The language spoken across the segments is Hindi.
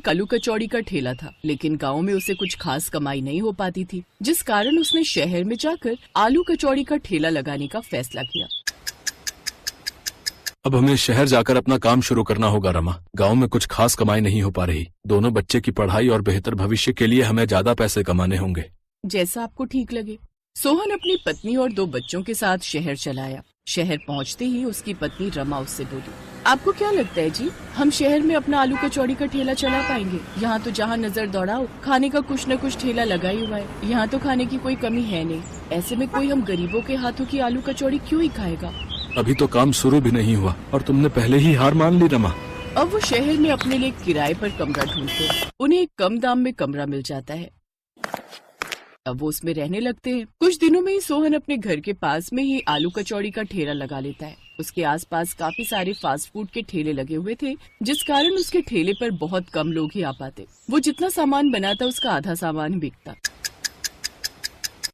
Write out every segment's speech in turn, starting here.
आलू कचौड़ी का ठेला था, लेकिन गांव में उसे कुछ खास कमाई नहीं हो पाती थी, जिस कारण उसने शहर में जाकर आलू कचौड़ी का ठेला लगाने का फैसला किया। अब हमें शहर जाकर अपना काम शुरू करना होगा रमा। गांव में कुछ खास कमाई नहीं हो पा रही। दोनों बच्चे की पढ़ाई और बेहतर भविष्य के लिए हमें ज्यादा पैसे कमाने होंगे। जैसा आपको ठीक लगे। सोहन अपनी पत्नी और 2 बच्चों के साथ शहर चला आया। शहर पहुंचते ही उसकी पत्नी रमा उससे बोली, आपको क्या लगता है जी, हम शहर में अपना आलू कचौड़ी का ठेला चला पाएंगे? यहाँ तो जहाँ नजर दौड़ाओ खाने का कुछ न कुछ ठेला लगा ही हुआ है। यहाँ तो खाने की कोई कमी है नहीं। ऐसे में कोई हम गरीबों के हाथों की आलू कचौड़ी क्यों ही खाएगा? अभी तो काम शुरू भी नहीं हुआ और तुमने पहले ही हार मान ली रमा। अब वो शहर में अपने लिए किराए पर कमरा ढूंढते हैं। उन्हें एक कम दाम में कमरा मिल जाता है। अब वो उसमें रहने लगते हैं। कुछ दिनों में ही सोहन अपने घर के पास में ही आलू कचौड़ी का ठेला लगा लेता है। उसके आसपास काफी सारे फास्ट फूड के ठेले लगे हुए थे, जिस कारण उसके ठेले पर बहुत कम लोग ही आ पाते। वो जितना सामान बनाता उसका आधा सामान बिकता।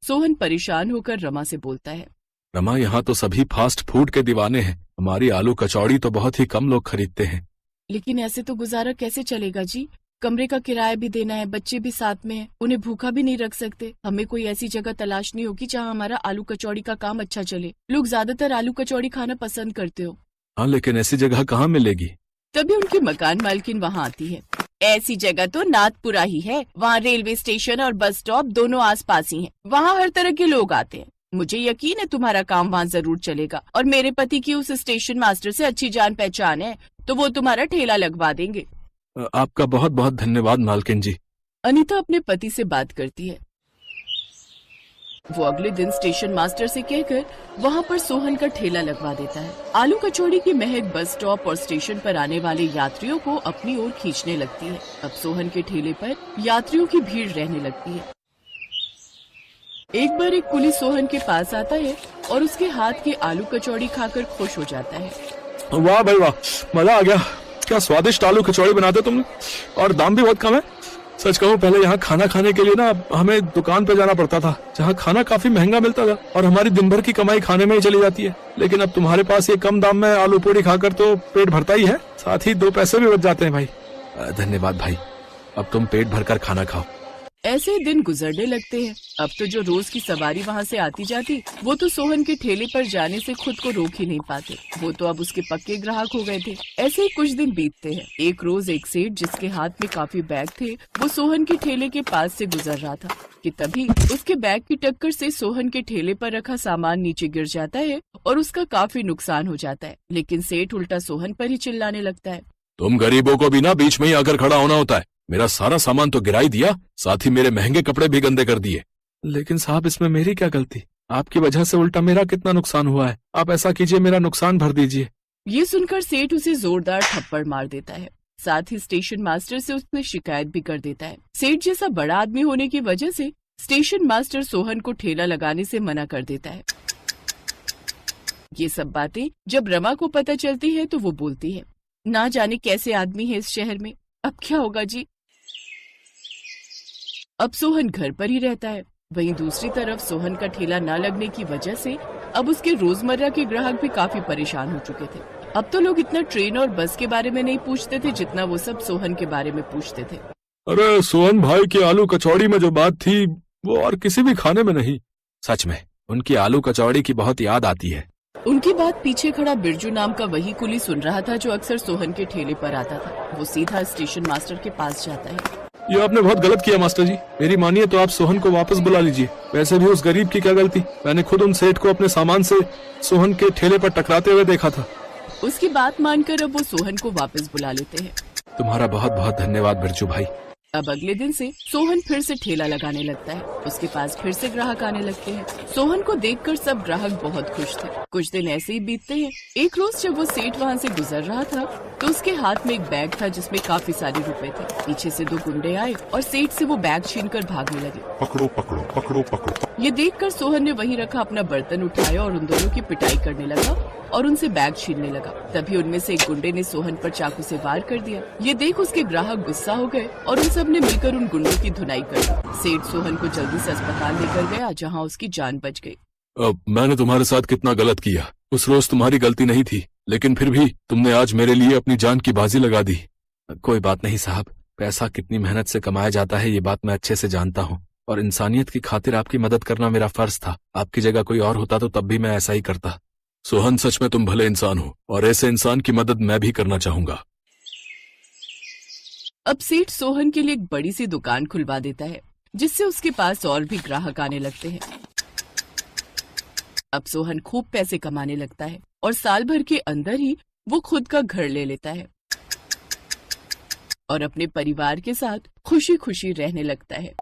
सोहन परेशान होकर रमा से बोलता है, रमा, यहाँ तो सभी फास्ट फूड के दीवाने हैं। हमारी आलू कचौड़ी तो बहुत ही कम लोग खरीदते हैं। लेकिन ऐसे तो गुजारा कैसे चलेगा जी? कमरे का किराया भी देना है, बच्चे भी साथ में हैं, उन्हें भूखा भी नहीं रख सकते। हमें कोई ऐसी जगह तलाशनी होगी जहाँ हमारा आलू कचौड़ी का काम अच्छा चले। लोग ज्यादातर आलू कचौड़ी खाना पसंद करते हो। हाँ, लेकिन ऐसी जगह कहाँ मिलेगी? तभी उनकी मकान मालकिन वहाँ आती है। ऐसी जगह तो नाथपुरा ही है। वहाँ रेलवे स्टेशन और बस स्टॉप दोनों आसपास ही हैं। वहाँ हर तरह के लोग आते हैं। मुझे यकीन है तुम्हारा काम वहाँ जरूर चलेगा, और मेरे पति की उस स्टेशन मास्टर से अच्छी जान पहचान है, तो वो तुम्हारा ठेला लगवा देंगे। आपका बहुत बहुत धन्यवाद मालकिन जी। अनीता अपने पति से बात करती है। वो अगले दिन स्टेशन मास्टर से कहकर वहाँ पर सोहन का ठेला लगवा देता है। आलू कचौड़ी की महक बस स्टॉप और स्टेशन पर आने वाले यात्रियों को अपनी ओर खींचने लगती है। अब सोहन के ठेले पर यात्रियों की भीड़ रहने लगती है। एक बार एक कुली सोहन के पास आता है और उसके हाथ के आलू कचौड़ी खाकर खुश हो जाता है। वाह भाई वाह, मजा आ गया। क्या स्वादिष्ट आलू कचौड़ी बनाते तुम, और दाम भी बहुत कम है। सच कहूँ, पहले यहाँ खाना खाने के लिए ना हमें दुकान पे जाना पड़ता था, जहाँ खाना काफी महंगा मिलता था और हमारी दिन भर की कमाई खाने में ही चली जाती है। लेकिन अब तुम्हारे पास ये कम दाम में आलू पूरी खाकर तो पेट भरता ही है, साथ ही 2 पैसे भी बच जाते हैं भाई। धन्यवाद भाई, अब तुम पेट भरकर खाना खाओ। ऐसे ही दिन गुजरने लगते हैं। अब तो जो रोज की सवारी वहाँ से आती जाती, वो तो सोहन के ठेले पर जाने से खुद को रोक ही नहीं पाते। वो तो अब उसके पक्के ग्राहक हो गए थे। ऐसे ही कुछ दिन बीतते हैं। एक रोज एक सेठ जिसके हाथ में काफी बैग थे, वो सोहन के ठेले के पास से गुजर रहा था कि तभी उसके बैग की टक्कर से सोहन के ठेले पर रखा सामान नीचे गिर जाता है और उसका काफी नुकसान हो जाता है। लेकिन सेठ उल्टा सोहन पर ही चिल्लाने लगता है, तुम गरीबों को भी ना बीच में ही आकर खड़ा होना होता है। मेरा सारा सामान तो गिरा ही दिया, साथ ही मेरे महंगे कपड़े भी गंदे कर दिए। लेकिन साहब, इसमें मेरी क्या गलती? आपकी वजह से उल्टा मेरा कितना नुकसान हुआ है। आप ऐसा कीजिए, मेरा नुकसान भर दीजिए। ये सुनकर सेठ उसे जोरदार थप्पड़ मार देता है। साथ ही स्टेशन मास्टर से उसने शिकायत भी कर देता है। सेठ जैसा बड़ा आदमी होने की वजह से स्टेशन मास्टर सोहन को ठेला लगाने से मना कर देता है। ये सब बातें जब रमा को पता चलती है तो वो बोलती है, ना जाने कैसे आदमी है इस शहर में, अब क्या होगा जी। अब सोहन घर पर ही रहता है। वहीं दूसरी तरफ सोहन का ठेला न लगने की वजह से अब उसके रोजमर्रा के ग्राहक भी काफी परेशान हो चुके थे। अब तो लोग इतना ट्रेन और बस के बारे में नहीं पूछते थे जितना वो सब सोहन के बारे में पूछते थे। अरे सोहन भाई की आलू कचौड़ी में जो बात थी वो और किसी भी खाने में नहीं। सच में उनकी आलू कचौड़ी की बहुत याद आती है। उनकी बात पीछे खड़ा बिरजू नाम का वही कुली सुन रहा था जो अक्सर सोहन के ठेले पर आता था। वो सीधा स्टेशन मास्टर के पास जाता है। ये आपने बहुत गलत किया मास्टर जी। मेरी मानिए तो आप सोहन को वापस बुला लीजिए। वैसे भी उस गरीब की क्या गलती, मैंने खुद उन सेठ को अपने सामान से सोहन के ठेले पर टकराते हुए देखा था। उसकी बात मानकर अब वो सोहन को वापस बुला लेते हैं। तुम्हारा बहुत बहुत धन्यवाद बिरजू भाई। अब अगले दिन से सोहन फिर से ठेला लगाने लगता है। उसके पास फिर से ग्राहक आने लगते हैं। सोहन को देखकर सब ग्राहक बहुत खुश थे। कुछ दिन ऐसे ही बीतते हैं। एक रोज जब वो सेठ वहाँ से गुजर रहा था तो उसके हाथ में एक बैग था जिसमें काफी सारे रुपए थे। पीछे से 2 गुंडे आए और सेठ से वो बैग छीनकर भागने लगे। पकड़ो पकड़ो पकड़ो पकड़ो। ये देखकर सोहन ने वहीं रखा अपना बर्तन उठाया और उन दोनों की पिटाई करने लगा और उनसे बैग छीनने लगा। तभी उनमें से एक गुंडे ने सोहन पर चाकू से वार कर दिया। ये देख उसके ग्राहक गुस्सा हो गए और उन सब ने मिलकर उन गुंडों की धुनाई कर दी। सेठ सोहन को जल्दी से अस्पताल लेकर गया, जहां उसकी जान बच गई। मैंने तुम्हारे साथ कितना गलत किया। उस रोज तुम्हारी गलती नहीं थी, लेकिन फिर भी तुमने आज मेरे लिए अपनी जान की बाजी लगा दी। कोई बात नहीं साहब, पैसा कितनी मेहनत से कमाया जाता है ये बात मैं अच्छे से जानता हूँ, और इंसानियत की खातिर आपकी मदद करना मेरा फर्ज था। आपकी जगह कोई और होता तो तब भी मैं ऐसा ही करता। सोहन, सच में तुम भले इंसान हो, और ऐसे इंसान की मदद मैं भी करना चाहूंगा। अब सेठ सोहन के लिए एक बड़ी सी दुकान खुलवा देता है, जिससे उसके पास और भी ग्राहक आने लगते हैं। अब सोहन खूब पैसे कमाने लगता है और साल भर के अंदर ही वो खुद का घर ले लेता है और अपने परिवार के साथ खुशी खुशी रहने लगता है।